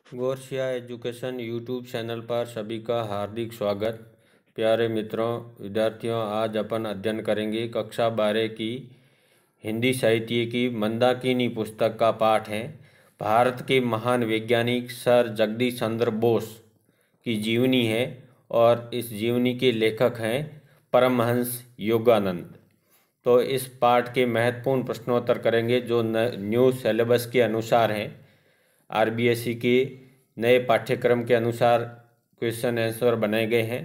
Gorsia education YouTube channel पर सभी का हार्दिक स्वागत। प्यारे मित्रों, विद्यार्थियों, आज अपन अध्ययन करेंगे कक्षा 12 की हिंदी साहित्य की मंदाकिनी पुस्तक का पाठ है। भारत के महान वैज्ञानिक सर जगदीश चंद्र बोस की जीवनी है और इस जीवनी के लेखक हैं परमहंस योगानंद। तो इस पाठ के महत्वपूर्ण प्रश्नोत्तर करेंगे जो न्यू सिलेबस के अनुसार हैं। आरबीएसई के नए पाठ्यक्रम के अनुसार क्वेश्चन आंसर बनाए गए हैं।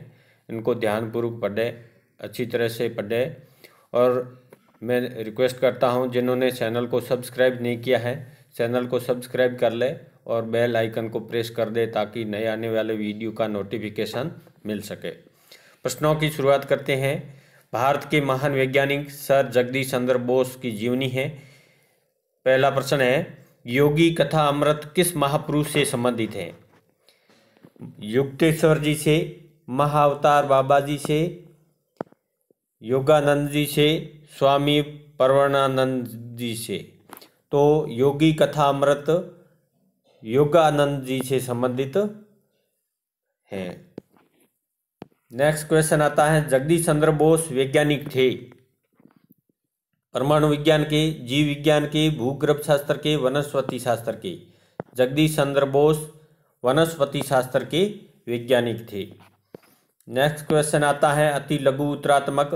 इनको ध्यानपूर्वक पढ़ें, अच्छी तरह से पढ़ें। और मैं रिक्वेस्ट करता हूं, जिन्होंने चैनल को सब्सक्राइब नहीं किया है, चैनल को सब्सक्राइब कर ले और बेल आइकन को प्रेस कर दे ताकि नए आने वाले वीडियो का नोटिफिकेशन मिल सके। प्रश्नों की शुरुआत करते हैं। भारत के महान वैज्ञानिक सर जगदीश चंद्र बोस की जीवनी है। पहला प्रश्न है, योगी कथा अमृत किस महापुरुष से संबंधित है? युक्तेश्वर जी से, महाअवतार बाबा जी से, योगानंद जी से, स्वामी परमानंद जी से। तो योगी कथा अमृत योगानंद जी से संबंधित है। नेक्स्ट क्वेश्चन आता है, जगदीश चंद्र बोस वैज्ञानिक थे? परमाणु विज्ञान के, जीव विज्ञान के, भूगर्भ शास्त्र के, वनस्पति शास्त्र के। जगदीश चंद्र बोस वनस्पति शास्त्र के वैज्ञानिक थे। नेक्स्ट क्वेश्चन आता है, अति लघु उत्तरात्मक।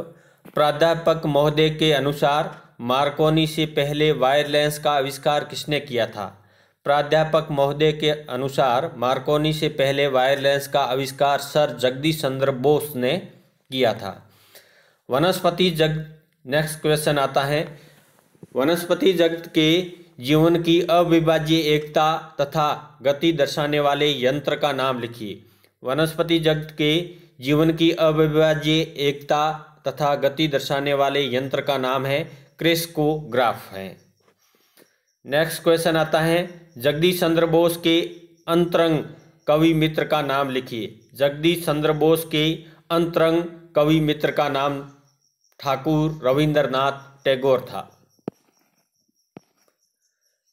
प्राध्यापक महोदय के अनुसार मार्कोनी से पहले वायर लेंस का आविष्कार किसने किया था? प्राध्यापक महोदय के अनुसार मार्कोनी से पहले वायर लेंस का आविष्कार सर जगदीश चंद्र बोस ने किया था। नेक्स्ट क्वेश्चन आता है, वनस्पति जगत के जीवन की अविभाज्य एकता तथा गति दर्शाने वाले यंत्र का नाम लिखिए। वनस्पति जगत के जीवन की अविभाज्य एकता तथा गति दर्शाने वाले यंत्र का नाम है क्रेस्कोग्राफ है। नेक्स्ट क्वेश्चन आता है, जगदीश चंद्र बोस के अंतरंग कवि मित्र का नाम लिखिए। जगदीश चंद्र बोस के अंतरंग कवि मित्र का नाम ठाकुर रविंद्रनाथ टैगोर था।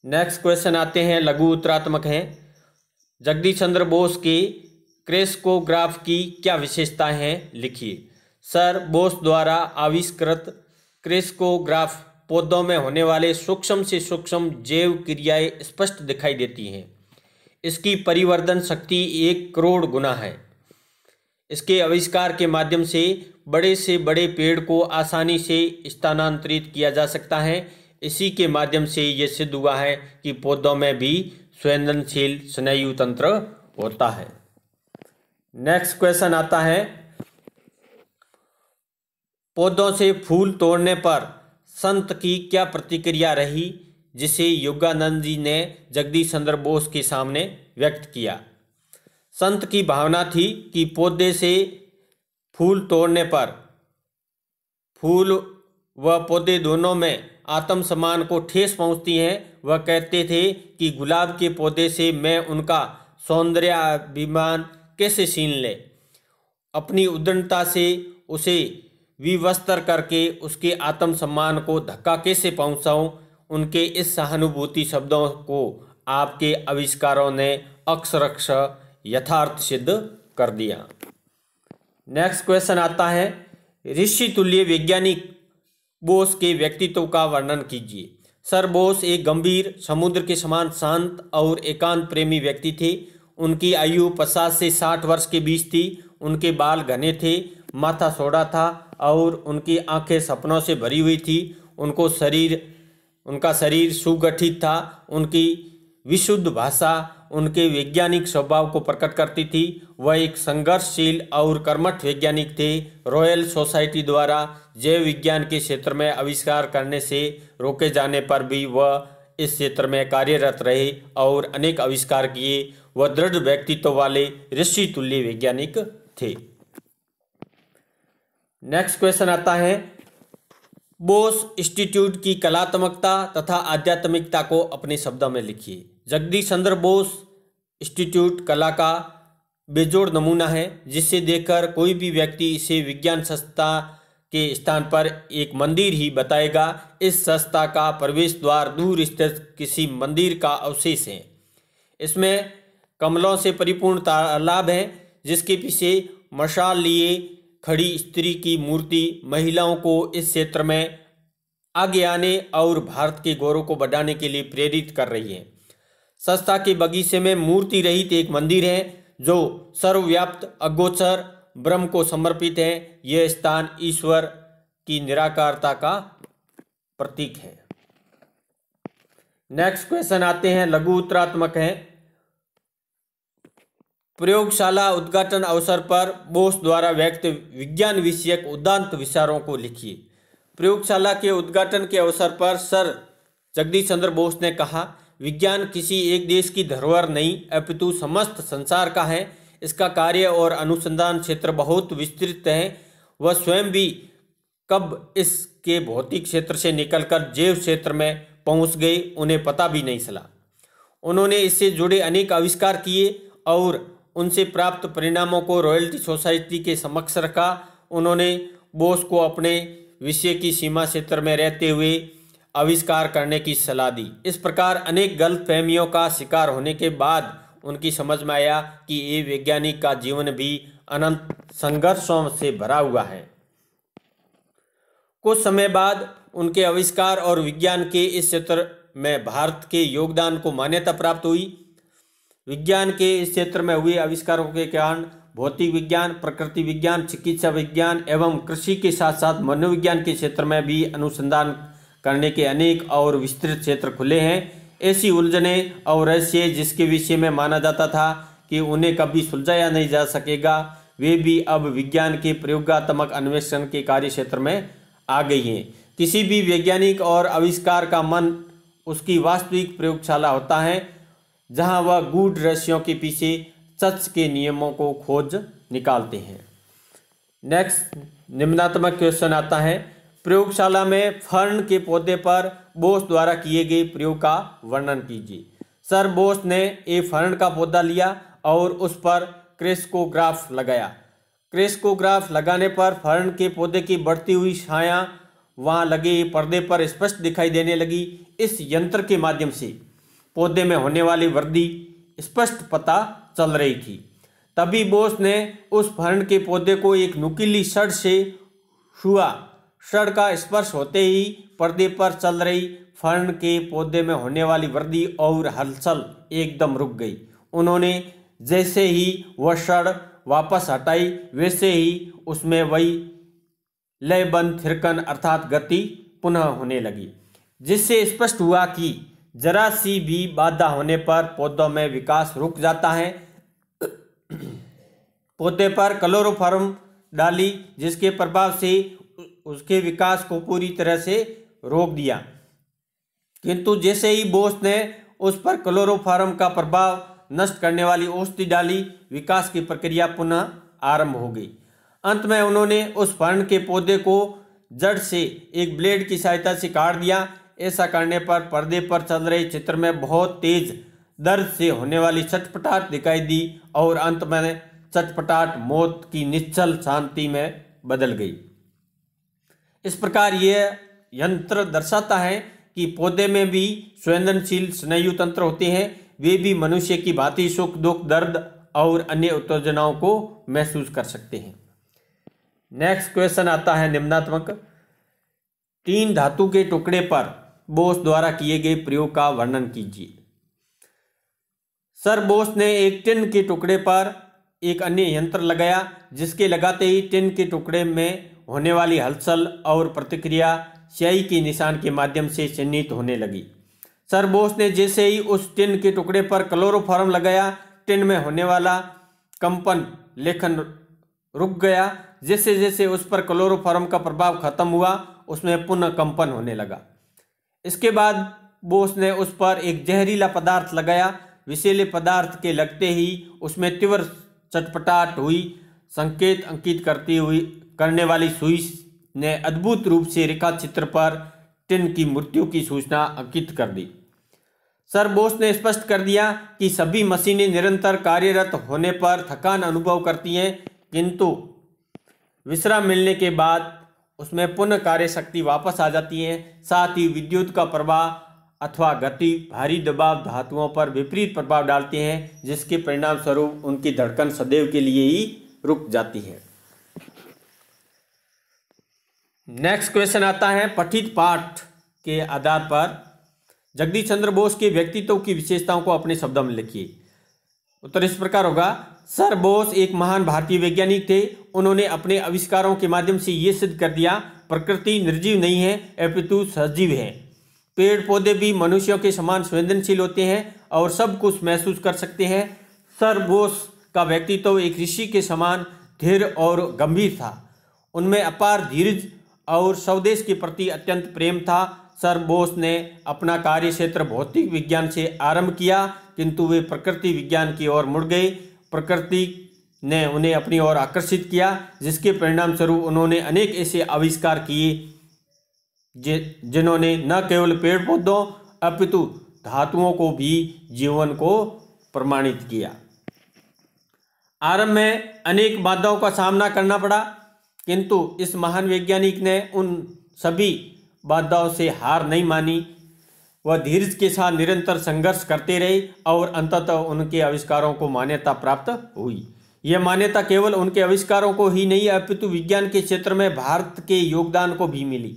नेक्स्ट क्वेश्चन आते हैं, लघु उत्तरात्मक हैं। जगदीश चंद्र बोस के क्रेस्कोग्राफ की क्या विशेषताएं हैं, लिखिए। सर बोस द्वारा आविष्कृत क्रेस्कोग्राफ पौधों में होने वाले सूक्ष्म से सूक्ष्म जैव क्रियाएं स्पष्ट दिखाई देती हैं। इसकी परिवर्धन शक्ति 1 करोड़ गुना है। इसके आविष्कार के माध्यम से बड़े पेड़ को आसानी से स्थानांतरित किया जा सकता है। इसी के माध्यम से यह सिद्ध हुआ है कि पौधों में भी संवेदनशील स्नायु तंत्र होता है। नेक्स्ट क्वेश्चन आता है, पौधों से फूल तोड़ने पर संत की क्या प्रतिक्रिया रही, जिसे योगानंद जी ने जगदीश चंद्र बोस के सामने व्यक्त किया? संत की भावना थी कि पौधे से फूल तोड़ने पर फूल व पौधे दोनों में आत्म सम्मान को ठेस पहुंचती है। वह कहते थे कि गुलाब के पौधे से मैं उनका सौंदर्याभिमान कैसे छीन ले, अपनी उद्दंडता से उसे विवस्त्र करके उसके आत्म सम्मान को धक्का कैसे पहुंचाऊं। उनके इस सहानुभूति शब्दों को आपके आविष्कारों ने अक्षरशः यथार्थ सिद्ध कर दिया। नेक्स्ट क्वेश्चन आता है, ऋषि तुल्य वैज्ञानिक बोस के व्यक्तित्व का वर्णन कीजिए। सर बोस एक गंभीर, समुद्र के समान शांत और एकांत प्रेमी व्यक्ति थे। उनकी आयु 50 से 60 वर्ष के बीच थी। उनके बाल घने थे, माथा चौड़ा था और उनकी आंखें सपनों से भरी हुई थी। उनका शरीर सुगठित था। उनकी विशुद्ध भाषा उनके वैज्ञानिक स्वभाव को प्रकट करती थी। वह एक संघर्षशील और कर्मठ वैज्ञानिक थे। रॉयल सोसाइटी द्वारा जैव विज्ञान के क्षेत्र में आविष्कार करने से रोके जाने पर भी वह इस क्षेत्र में कार्यरत रहे और अनेक आविष्कार किए। वह दृढ़ व्यक्तित्व वाले ऋषि तुल्य वैज्ञानिक थे। नेक्स्ट क्वेश्चन आता है, बोस इंस्टीट्यूट की कलात्मकता तथा आध्यात्मिकता को अपने शब्दों में लिखिए। जगदीश चंद्र बोस इंस्टीट्यूट कला का बेजोड़ नमूना है, जिसे देखकर कोई भी व्यक्ति इसे विज्ञान संस्था के स्थान पर एक मंदिर ही बताएगा। इस संस्था का प्रवेश द्वार दूर स्थित किसी मंदिर का अवशेष है। इसमें कमलों से परिपूर्ण तालाब है जिसके पीछे मशाल लिए खड़ी स्त्री की मूर्ति महिलाओं को इस क्षेत्र में आगे आने और भारत के गौरव को बढ़ाने के लिए प्रेरित कर रही है। संस्था के बगीचे में मूर्ति रहित एक मंदिर है जो सर्वव्याप्त अगोचर ब्रह्म को समर्पित है। यह स्थान ईश्वर की निराकारता का प्रतीक है। नेक्स्ट क्वेश्चन आते हैं, लघु उत्तरात्मक है। प्रयोगशाला उद्घाटन अवसर पर बोस द्वारा व्यक्त विज्ञान विषयक उदात्त विचारों को लिखिए। प्रयोगशाला के उद्घाटन के अवसर पर सर जगदीश चंद्र बोस ने कहा, विज्ञान किसी एक देश की धरोहर नहीं अपितु समस्त संसार का है। इसका कार्य और अनुसंधान क्षेत्र बहुत विस्तृत है। वह स्वयं भी कब इसके भौतिक क्षेत्र से निकलकर जैव क्षेत्र में पहुंच गए उन्हें पता भी नहीं चला। उन्होंने इससे जुड़े अनेक आविष्कार किए और उनसे प्राप्त परिणामों को रॉयल्टी सोसाइटी के समक्ष रखा। उन्होंने बोस को अपने विषय की सीमा क्षेत्र में रहते हुए आविष्कार करने की सलाह दी। इस प्रकार अनेक गलतफहमियों का शिकार होने के बाद उनकी समझ में आया कि ये वैज्ञानिक का जीवन भी अनंत संघर्षों से भरा हुआ है। कुछ समय बाद उनके आविष्कार और विज्ञान के इस क्षेत्र में भारत के योगदान को मान्यता प्राप्त हुई। विज्ञान के इस क्षेत्र में हुए आविष्कारों के कारण भौतिक विज्ञान, प्रकृति विज्ञान, चिकित्सा विज्ञान एवं कृषि के साथ साथ मनोविज्ञान के क्षेत्र में भी अनुसंधान करने के अनेक और विस्तृत क्षेत्र खुले हैं। ऐसी उलझने और रहस्य जिसके विषय में माना जाता था कि उन्हें कभी सुलझाया नहीं जा सकेगा, वे भी अब विज्ञान के प्रयोगात्मक अन्वेषण के कार्य क्षेत्र में आ गई हैं। किसी भी वैज्ञानिक और आविष्कार का मन उसकी वास्तविक प्रयोगशाला होता है जहां वह गूढ़ रहस्यों के पीछे सच के नियमों को खोज निकालते हैं। नेक्स्ट निम्नात्मक क्वेश्चन आता है, प्रयोगशाला में फर्न के पौधे पर बोस द्वारा किए गए प्रयोग का वर्णन कीजिए। सर बोस ने एक फर्न का पौधा लिया और उस पर क्रेस्कोग्राफ लगाया। क्रेस्कोग्राफ लगाने पर फर्न के पौधे की बढ़ती हुई छाया वहां लगे पर्दे पर स्पष्ट दिखाई देने लगी। इस यंत्र के माध्यम से पौधे में होने वाली वृद्धि स्पष्ट पता चल रही थी। तभी बोस ने उस फर्न के पौधे को एक नुकीली छड़ से छुआ। छड़ का स्पर्श होते ही पर्दे पर चल रही फर्न के पौधे में होने वाली वृद्धि और हलचल एकदम रुक गई। उन्होंने जैसे ही वह छड़ वापस हटाई वैसे ही उसमें वही लयबंद थिरकन अर्थात गति पुनः होने लगी, जिससे स्पष्ट हुआ कि जरा सी भी बाधा होने पर पौधों में विकास रुक जाता है। पौधे पर क्लोरोफॉर्म डाली जिसके प्रभाव से उसके विकास को पूरी तरह से रोक दिया, किंतु जैसे ही बोस ने उस पर क्लोरोफॉर्म का प्रभाव नष्ट करने वाली औषधि डाली, विकास की प्रक्रिया पुनः आरंभ हो गई। अंत में उन्होंने उस फर्न के पौधे को जड़ से एक ब्लेड की सहायता से काट दिया। ऐसा करने पर पर्दे पर चल रहे चित्र में बहुत तेज दर्द से होने वाली चटपटाहट दिखाई दी और अंत में चटपटाहट मौत की निश्चल शांति में बदल गई। इस प्रकार यह यंत्र दर्शाता है कि पौधे में भी संवेदनशील स्नायु तंत्र होते हैं। वे भी मनुष्य की भांति सुख, दुख, दर्द और अन्य उत्तेजनाओं को महसूस कर सकते हैं। नेक्स्ट क्वेश्चन आता है निम्नात्मक, तीन धातु के टुकड़े पर बोस द्वारा किए गए प्रयोग का वर्णन कीजिए। सर बोस ने एक टिन के टुकड़े पर एक अन्य यंत्र लगाया जिसके लगाते ही टिन के टुकड़े में होने वाली हलचल और प्रतिक्रिया स्याही के निशान के माध्यम से चिन्हित होने लगी। सर बोस ने जैसे ही उस टिन के टुकड़े पर क्लोरोफॉर्म लगाया, टिन में होने वाला कंपन लेखन रुक गया। जैसे जैसे उस पर क्लोरोफॉर्म का प्रभाव खत्म हुआ, उसमें पुनः कंपन होने लगा। इसके बाद बोस ने उस पर एक जहरीला पदार्थ लगाया। विषैले पदार्थ के लगते ही उसमें तीव्र चटपटाहट हुई। संकेत अंकित करने वाली सुई ने अद्भुत रूप से रेखा चित्र पर टिन की मृत्यु की सूचना अंकित कर दी। सर बोस ने स्पष्ट कर दिया कि सभी मशीनें निरंतर कार्यरत होने पर थकान अनुभव करती हैं, किंतु विश्राम मिलने के बाद उसमें पुनः कार्य शक्ति वापस आ जाती है। साथ ही विद्युत का प्रवाह अथवा गति भारी दबाव धातुओं पर विपरीत प्रभाव डालते हैं, जिसके परिणाम स्वरूप उनकी धड़कन सदैव के लिए ही रुक जाती है। नेक्स्ट क्वेश्चन आता है, पठित पाठ के आधार पर जगदीश चंद्र बोस के व्यक्तित्व की विशेषताओं को अपने शब्दों में लिखिए। उत्तर इस प्रकार होगा, सर बोस एक महान भारतीय वैज्ञानिक थे। उन्होंने अपने आविष्कारों के माध्यम से ये सिद्ध कर दिया, प्रकृति निर्जीव नहीं है अपितु सजीव है। पेड़ पौधे भी मनुष्यों के समान संवेदनशील होते हैं और सब कुछ महसूस कर सकते हैं। सर बोस का व्यक्तित्व एक ऋषि के समान धीर और गंभीर था। उनमें अपार धीरज और स्वदेश के प्रति अत्यंत प्रेम था। सर बोस ने अपना कार्य क्षेत्र भौतिक विज्ञान से आरंभ किया, किंतु वे प्रकृति विज्ञान की ओर मुड़ गए। प्रकृति ने उन्हें अपनी ओर आकर्षित किया, जिसके परिणाम स्वरूप उन्होंने अनेक ऐसे आविष्कार किए जिन्होंने न केवल पेड़ पौधों अपितु धातुओं को भी जीवन को प्रमाणित किया। आरंभ में अनेक बाधाओं का सामना करना पड़ा, किंतु इस महान वैज्ञानिक ने उन सभी बाधाओं से हार नहीं मानी। वह धीरज के साथ निरंतर संघर्ष करते रहे और अंततः उनके आविष्कारों को मान्यता प्राप्त हुई। यह मान्यता केवल उनके आविष्कारों को ही नहीं अपितु विज्ञान के क्षेत्र में भारत के योगदान को भी मिली।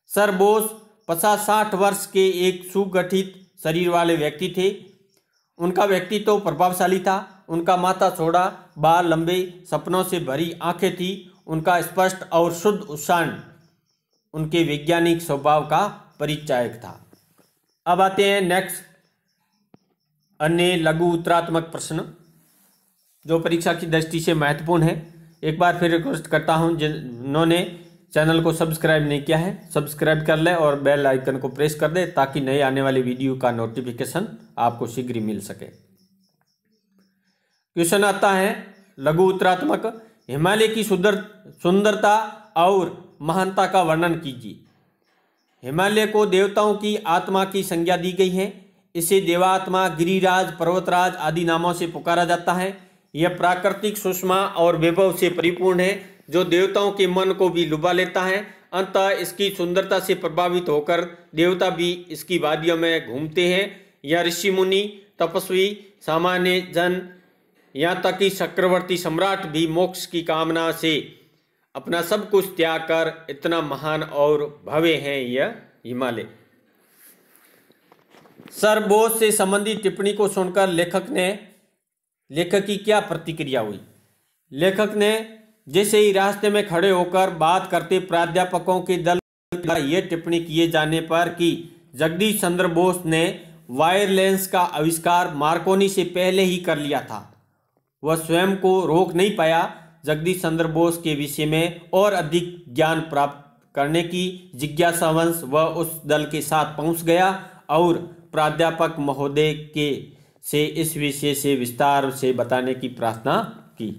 सर बोस 50-60 वर्ष के एक सुगठित शरीर वाले व्यक्ति थे। उनका व्यक्तित्व प्रभावशाली था। उनका माथा चौड़ा, बाल लंबे, सपनों से भरी आंखें थी। उनका स्पष्ट और शुद्ध उच्चारण उनके वैज्ञानिक स्वभाव का परिचायक था। अब आते हैं नेक्स्ट अन्य लघु उत्तरात्मक प्रश्न, जो परीक्षा की दृष्टि से महत्वपूर्ण है। एक बार फिर रिक्वेस्ट करता हूं, जिन्होंने चैनल को सब्सक्राइब नहीं किया है सब्सक्राइब कर ले और बेल आइकन को प्रेस कर दे, ताकि नए आने वाले वीडियो का नोटिफिकेशन आपको शीघ्र ही मिल सके। क्वेश्चन आता है लघु उत्तरात्मक, हिमालय की सुंदरता और महानता का वर्णन कीजिए। हिमालय को देवताओं की आत्मा की संज्ञा दी गई है। इसे देवात्मा, गिरिराज, पर्वतराज आदि नामों से पुकारा जाता है। यह प्राकृतिक सुषमा और वैभव से परिपूर्ण है, जो देवताओं के मन को भी लुभा लेता है। अंततः इसकी सुंदरता से प्रभावित होकर देवता भी इसकी वादियों में घूमते हैं। यह ऋषि मुनि, तपस्वी, सामान्य जन, यहाँ तक कि चक्रवर्ती सम्राट भी मोक्ष की कामना से अपना सब कुछ त्याग कर इतना महान और भव्य है यह हिमालय। सर बोस से संबंधित टिप्पणी को सुनकर लेखक की क्या प्रतिक्रिया हुई? लेखक ने जैसे ही रास्ते में खड़े होकर बात करते प्राध्यापकों के दल यह टिप्पणी किए जाने पर कि जगदीश चंद्र बोस ने वायर लेंस का आविष्कार मार्कोनी से पहले ही कर लिया था, वह स्वयं को रोक नहीं पाया। जगदीश चंद्र बोस के विषय में और अधिक ज्ञान प्राप्त करने की जिज्ञासावश वह उस दल के साथ पहुंच गया और प्राध्यापक महोदय से इस विषय से विस्तार से बताने की प्रार्थना की।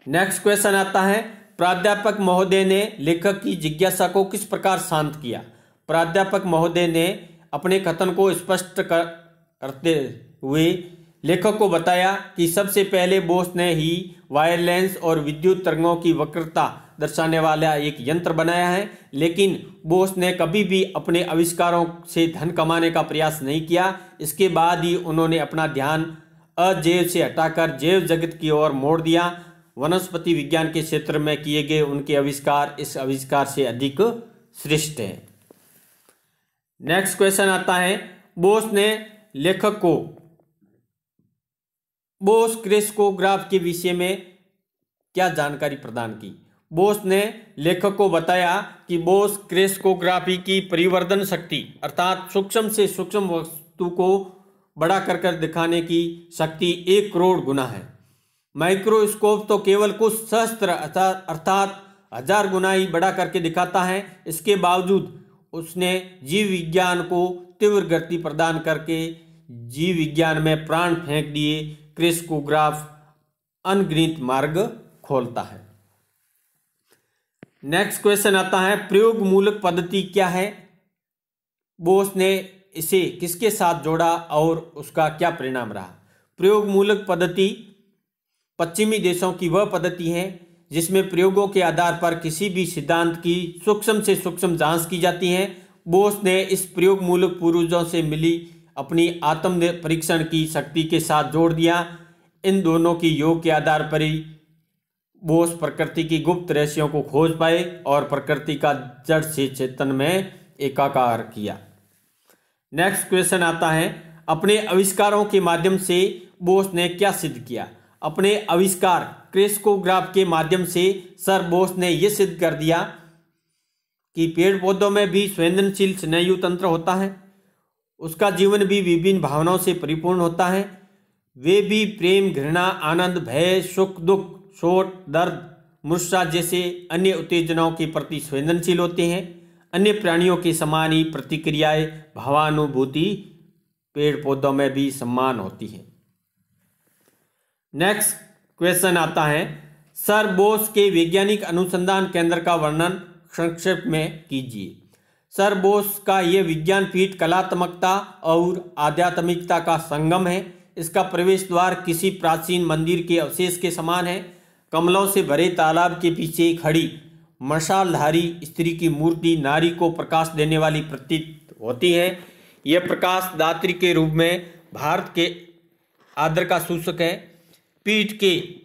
नेक्स्ट क्वेश्चन आता है, प्राध्यापक महोदय ने लेखक की जिज्ञासा को किस प्रकार शांत किया? प्राध्यापक महोदय ने अपने कथन को स्पष्ट करते हुए लेखक को बताया कि सबसे पहले बोस ने ही वायर लेंस और विद्युत तरंगों की वक्रता दर्शाने वाला एक यंत्र बनाया है, लेकिन बोस ने कभी भी अपने आविष्कारों से धन कमाने का प्रयास नहीं किया। इसके बाद ही उन्होंने अपना ध्यान अजैव से हटाकर जैव जगत की ओर मोड़ दिया। वनस्पति विज्ञान के क्षेत्र में किए गए उनके आविष्कार इस आविष्कार से अधिक श्रेष्ठ हैं। नेक्स्ट क्वेश्चन आता है, बोस ने लेखक को बोस क्रेस्कोग्राफ के विषय में क्या जानकारी प्रदान की? बोस ने लेखक को बताया कि बोस क्रेस्कोग्राफी की परिवर्धन शक्ति अर्थात सूक्ष्म से सूक्ष्म वस्तु को बड़ा कर दिखाने की शक्ति 1 करोड़ गुना है। माइक्रोस्कोप तो केवल कुछ सहस्त्र अर्थात 1000 गुना ही बड़ा करके दिखाता है। इसके बावजूद उसने जीव विज्ञान को तीव्र गति प्रदान करके जीव विज्ञान में प्राण फेंक दिए। क्रेस्कोग्राफ अनगिनत मार्ग खोलता है। नेक्स्ट क्वेश्चन आता है, प्रयोग मूलक पद्धति क्या है? बोस ने इसे किसके साथ जोड़ा और उसका क्या परिणाम रहा? प्रयोग मूलक पद्धति पश्चिमी देशों की वह पद्धति है जिसमें प्रयोगों के आधार पर किसी भी सिद्धांत की सूक्ष्म से सूक्ष्म जांच की जाती है। बोस ने इस प्रयोगमूलक पूर्वजों से मिली अपनी आत्म परीक्षण की शक्ति के साथ जोड़ दिया। इन दोनों की योग के आधार पर ही बोस प्रकृति की गुप्त रहस्यों को खोज पाए और प्रकृति का जड़ से चेतन में एकाकार किया। नेक्स्ट क्वेश्चन आता है, अपने आविष्कारों के माध्यम से बोस ने क्या सिद्ध किया? अपने आविष्कार क्रेस्कोग्राफ के माध्यम से सर बोस ने यह सिद्ध कर दिया कि पेड़ पौधों में भी संवेदनशील स्नायु तंत्र होता है, उसका जीवन भी विभिन्न भावनाओं से परिपूर्ण होता है, वे भी प्रेम, घृणा, आनंद, भय, सुख, दुख, चोट, दर्द, मूर्छा जैसे अन्य उत्तेजनाओं के प्रति संवेदनशील होते हैं। अन्य प्राणियों के समान ही प्रतिक्रियाएं, भावानुभूति पेड़ पौधों में भी समान होती है। नेक्स्ट क्वेश्चन आता है, सर बोस के वैज्ञानिक अनुसंधान केंद्र का वर्णन संक्षेप में कीजिए। सर बोस का यह विज्ञान पीठ कलात्मकता और आध्यात्मिकता का संगम है। इसका प्रवेश द्वार किसी प्राचीन मंदिर के अवशेष के समान है। कमलों से भरे तालाब के पीछे खड़ी मशालधारी स्त्री की मूर्ति नारी को प्रकाश देने वाली प्रतीत होती है। यह प्रकाश दात्री के रूप में भारत के आदर का सूचक है। पीठ के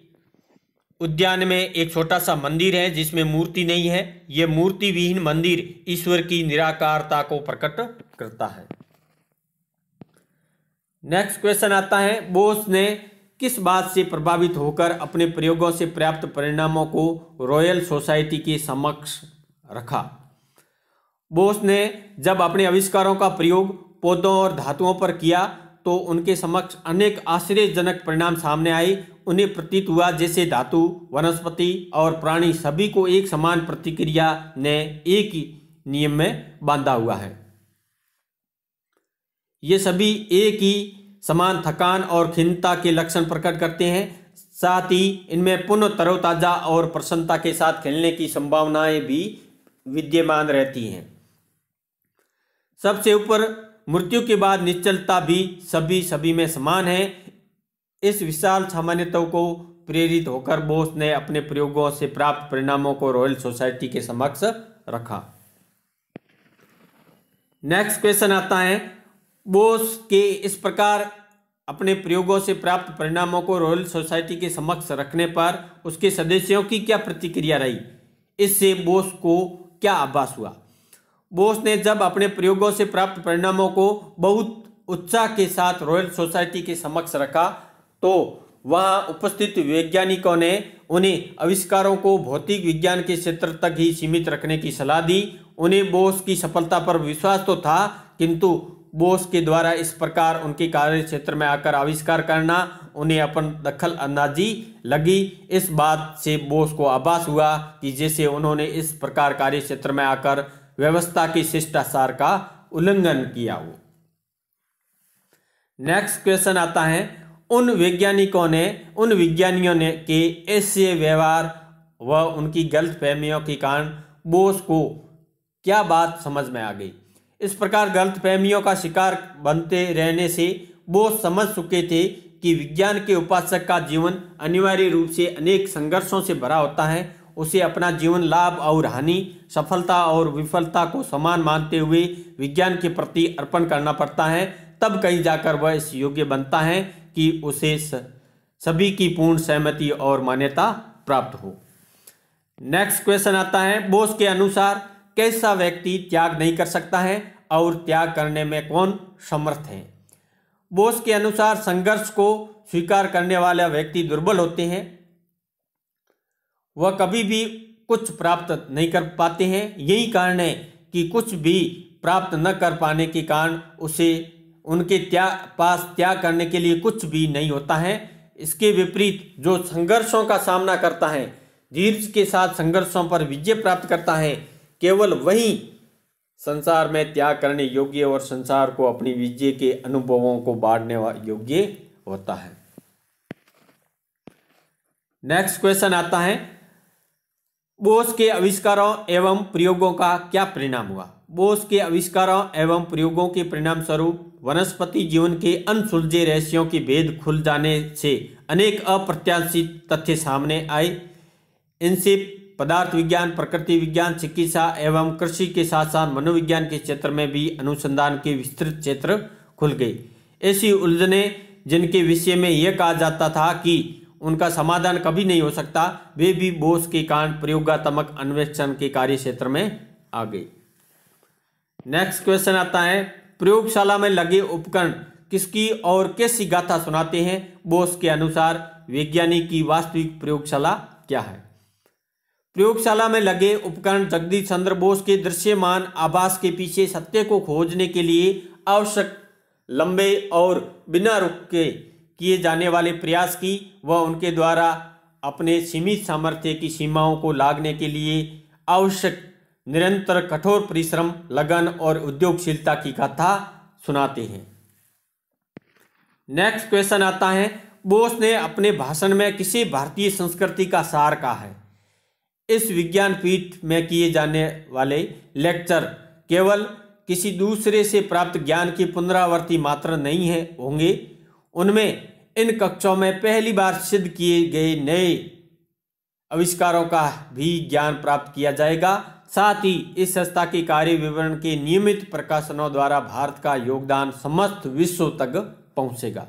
उद्यान में एक छोटा सा मंदिर है जिसमें मूर्ति नहीं है। यह मूर्ति विहीन मंदिर ईश्वर की निराकारता को प्रकट करता है। नेक्स्ट क्वेश्चन आता है, बोस ने किस बात से प्रभावित होकर अपने प्रयोगों से प्राप्त परिणामों को रॉयल सोसाइटी के समक्ष रखा? बोस ने जब अपने आविष्कारों का प्रयोग पौधों और धातुओं पर किया तो उनके समक्ष अनेक आश्चर्यजनक परिणाम सामने आए। उन्हें प्रतीत हुआ जैसे धातु, वनस्पति और प्राणी सभी को एक समान प्रतिक्रिया ने एक ही नियम में बांधा हुआ है। ये सभी एक ही समान थकान और खिन्नता के लक्षण प्रकट करते हैं। साथ ही इनमें पुनः तरोताजा और प्रसन्नता के साथ खेलने की संभावनाएं भी विद्यमान रहती हैं। सबसे ऊपर मृत्यु के बाद निश्चलता भी सभी में समान है। इस विशाल सामान्यता को प्रेरित होकर बोस ने अपने प्रयोगों से प्राप्त परिणामों को रॉयल सोसाइटी के समक्ष रखा। नेक्स्ट क्वेश्चन आता है, बोस के इस प्रकार अपने प्रयोगों से प्राप्त परिणामों को रॉयल सोसाइटी के समक्ष रखने पर उसके सदस्यों की क्या प्रतिक्रिया रही? इससे बोस को क्या आभास हुआ? बोस ने जब अपने प्रयोगों से प्राप्त परिणामों को बहुत उत्साह के साथ रॉयल सोसाइटी के समक्ष रखा तो वहां उपस्थित वैज्ञानिकों ने उन्हें आविष्कारों को भौतिक विज्ञान के क्षेत्र तक ही सीमित रखने की सलाह दी। उन्हें बोस की सफलता पर विश्वास तो था, किंतु बोस के द्वारा इस प्रकार उनके कार्य क्षेत्र में आकर आविष्कार करना उन्हें अपन दखल अंदाजी लगी। इस बात से बोस को आभास हुआ कि जैसे उन्होंने इस प्रकार कार्य क्षेत्र में आकर व्यवस्था के शिष्टाचार का उल्लंघन किया हो। नेक्स्ट क्वेश्चन आता है, उन विज्ञानियों ने के ऐसे व्यवहार व उनकी गलतफहमियों के कारण बोस को क्या बात समझ में आ गई? इस प्रकार गलतफहमियों का शिकार बनते रहने से बोस समझ चुके थे कि विज्ञान के उपासक का जीवन अनिवार्य रूप से अनेक संघर्षों से भरा होता है। उसे अपना जीवन लाभ और हानि, सफलता और विफलता को समान मानते हुए विज्ञान के प्रति अर्पण करना पड़ता है। तब कहीं जाकर वह इस योग्य बनता है कि उसे सभी की पूर्ण सहमति और मान्यता प्राप्त हो। नेक्स्ट क्वेश्चन आता है, बोस के अनुसार कैसा व्यक्ति त्याग नहीं कर सकता है और त्याग करने में कौन समर्थ है? बोस के अनुसार संघर्ष को स्वीकार करने वाला व्यक्ति दुर्बल होते हैं। वह कभी भी कुछ प्राप्त नहीं कर पाते हैं। यही कारण है कि कुछ भी प्राप्त न कर पाने के कारण उसे उनके पास त्याग करने के लिए कुछ भी नहीं होता है। इसके विपरीत जो संघर्षों का सामना करता है, धीरज के साथ संघर्षों पर विजय प्राप्त करता है, केवल वही संसार में त्याग करने योग्य और संसार को अपनी विजय के अनुभवों को बांटने योग्य होता है। नेक्स्ट क्वेश्चन आता है, बोस के आविष्कारों एवं प्रयोगों का क्या परिणाम हुआ? बोस के आविष्कारों एवं प्रयोगों के परिणाम स्वरूप वनस्पति जीवन के अनसुलझे रहस्यों के भेद खुल जाने से अनेक अप्रत्याशित तथ्य सामने आए। इनसे पदार्थ विज्ञान, प्रकृति विज्ञान, चिकित्सा एवं कृषि के साथ साथ मनोविज्ञान के क्षेत्र में भी अनुसंधान के विस्तृत क्षेत्र खुल गए। ऐसी उलझनें जिनके विषय में यह कहा जाता था कि उनका समाधान कभी नहीं हो सकता, वे भी बोस के कारण प्रयोगात्मक अन्वेषण के कार्य क्षेत्र में आ गए। नेक्स्ट क्वेश्चन आता है, प्रयोगशाला में लगे उपकरण किसकी और कैसी गाथा सुनाते हैं? बोस के अनुसार वैज्ञानिक की वास्तविक प्रयोगशाला क्या है? प्रयोगशाला में लगे उपकरण जगदीश चंद्र बोस के दृश्यमान आभास के पीछे सत्य को खोजने के लिए आवश्यक लंबे और बिना रुक के किए जाने वाले प्रयास की व उनके द्वारा अपने सीमित सामर्थ्य की सीमाओं को लांघने के लिए आवश्यक निरंतर कठोर परिश्रम, लगन और उद्योगशीलता की गाथा सुनाते हैं। नेक्स्ट क्वेश्चन आता है, बोस ने अपने भाषण में किसी भारतीय संस्कृति का सार कहा है? इस विज्ञान पीठ में किए जाने वाले लेक्चर केवल किसी दूसरे से प्राप्त ज्ञान की पुनरावृत्ति मात्र नहीं है होंगे, उनमें इन कक्षों में पहली बार सिद्ध किए गए नए आविष्कारों का भी ज्ञान प्राप्त किया जाएगा। साथ ही इस संस्था के कार्य विवरण के नियमित प्रकाशनों द्वारा भारत का योगदान समस्त विश्व तक पहुंचेगा।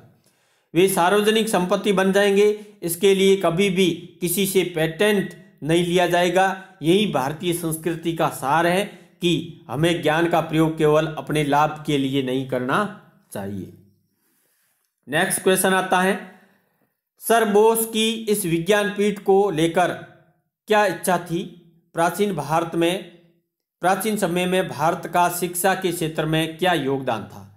वे सार्वजनिक संपत्ति बन जाएंगे। इसके लिए कभी भी किसी से पेटेंट नहीं लिया जाएगा। यही भारतीय संस्कृति का सार है कि हमें ज्ञान का प्रयोग केवल अपने लाभ के लिए नहीं करना चाहिए। नेक्स्ट क्वेश्चन आता है, सर बोस की इस विज्ञान पीठ को लेकर क्या इच्छा थी? प्राचीन समय में भारत का शिक्षा के क्षेत्र में क्या योगदान था?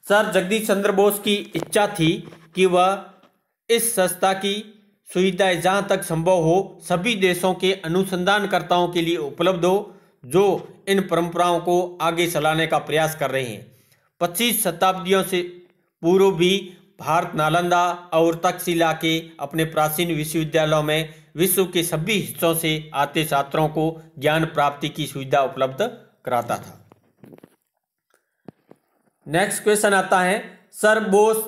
सर जगदीश चंद्र बोस की इच्छा थी कि वह इस संस्था की सुविधाएं जहां तक संभव हो सभी देशों के अनुसंधानकर्ताओं के लिए उपलब्ध हो जो इन परंपराओं को आगे चलाने का प्रयास कर रहे हैं। 25 शताब्दियों से पूर्व भी भारत नालंदा और तक्षशिला के अपने प्राचीन विश्वविद्यालयों में विश्व के सभी हिस्सों से आते छात्रों को ज्ञान प्राप्ति की सुविधा उपलब्ध कराता था। नेक्स्ट क्वेश्चन आता है, सर बोस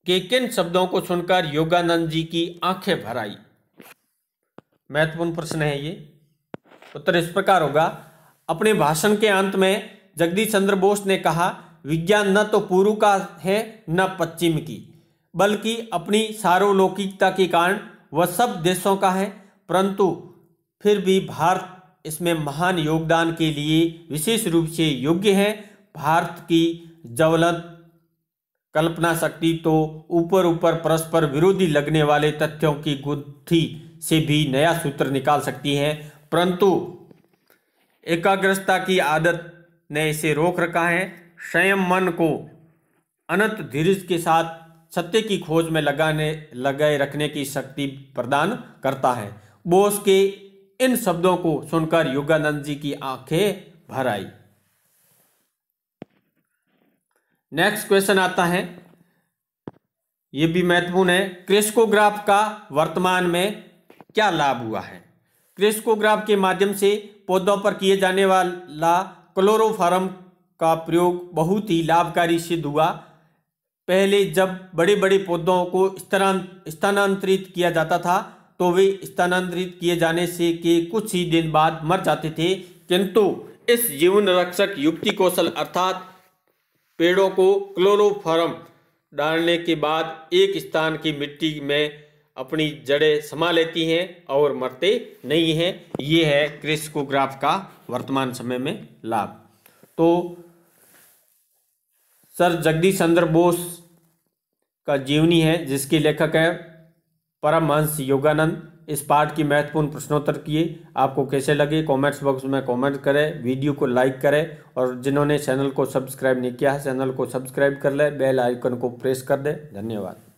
के किन शब्दों को सुनकर योगानंद जी की आंखें भर आई? महत्वपूर्ण प्रश्न है ये। उत्तर इस प्रकार होगा, अपने भाषण के अंत में जगदीश चंद्र बोस ने कहा, विज्ञान न तो पूर्व का है न पश्चिम की, बल्कि अपनी सार्वलौकिकता के कारण वह सब देशों का है, परंतु फिर भी भारत इसमें महान योगदान के लिए विशेष रूप से योग्य है। भारत की ज्वलंत कल्पना शक्ति तो ऊपर ऊपर परस्पर विरोधी लगने वाले तथ्यों की गुत्थी से भी नया सूत्र निकाल सकती है, परंतु एकाग्रता की आदत ने इसे रोक रखा है। संयम मन को अनंत धीरज के साथ सत्य की खोज में लगाए रखने की शक्ति प्रदान करता है। बोस के इन शब्दों को सुनकर योगानंद जी की आंखें भर आई। नेक्स्ट क्वेश्चन आता है, यह भी महत्वपूर्ण है, क्रिस्कोग्राफ का वर्तमान में क्या लाभ हुआ है? क्रिस्कोग्राफ के माध्यम से पौधों पर किए जाने वाला क्लोरोफॉर्म का प्रयोग बहुत ही लाभकारी सिद्ध हुआ। पहले जब बड़े बड़े पौधों को स्थानांतरित किया जाता था तो वे स्थानांतरित किए जाने से के कुछ ही दिन बाद मर जाते थे, किंतु इस जीवन रक्षक युक्ति कौशल अर्थात पेड़ों को क्लोरोफॉर्म डालने के बाद एक स्थान की मिट्टी में अपनी जड़ें समा लेती हैं और मरते नहीं हैं। ये है क्रिस्कोग्राफ का वर्तमान समय में लाभ। तो सर जगदीश चंद्र बोस का जीवनी है जिसके लेखक है परमहंस योगानंद। इस पाठ की महत्वपूर्ण प्रश्नोत्तर किए। आपको कैसे लगे कमेंट्स बॉक्स में कमेंट करें, वीडियो को लाइक करें और जिन्होंने चैनल को सब्सक्राइब नहीं किया है चैनल को सब्सक्राइब कर ले, बेल आइकन को प्रेस कर दे। धन्यवाद।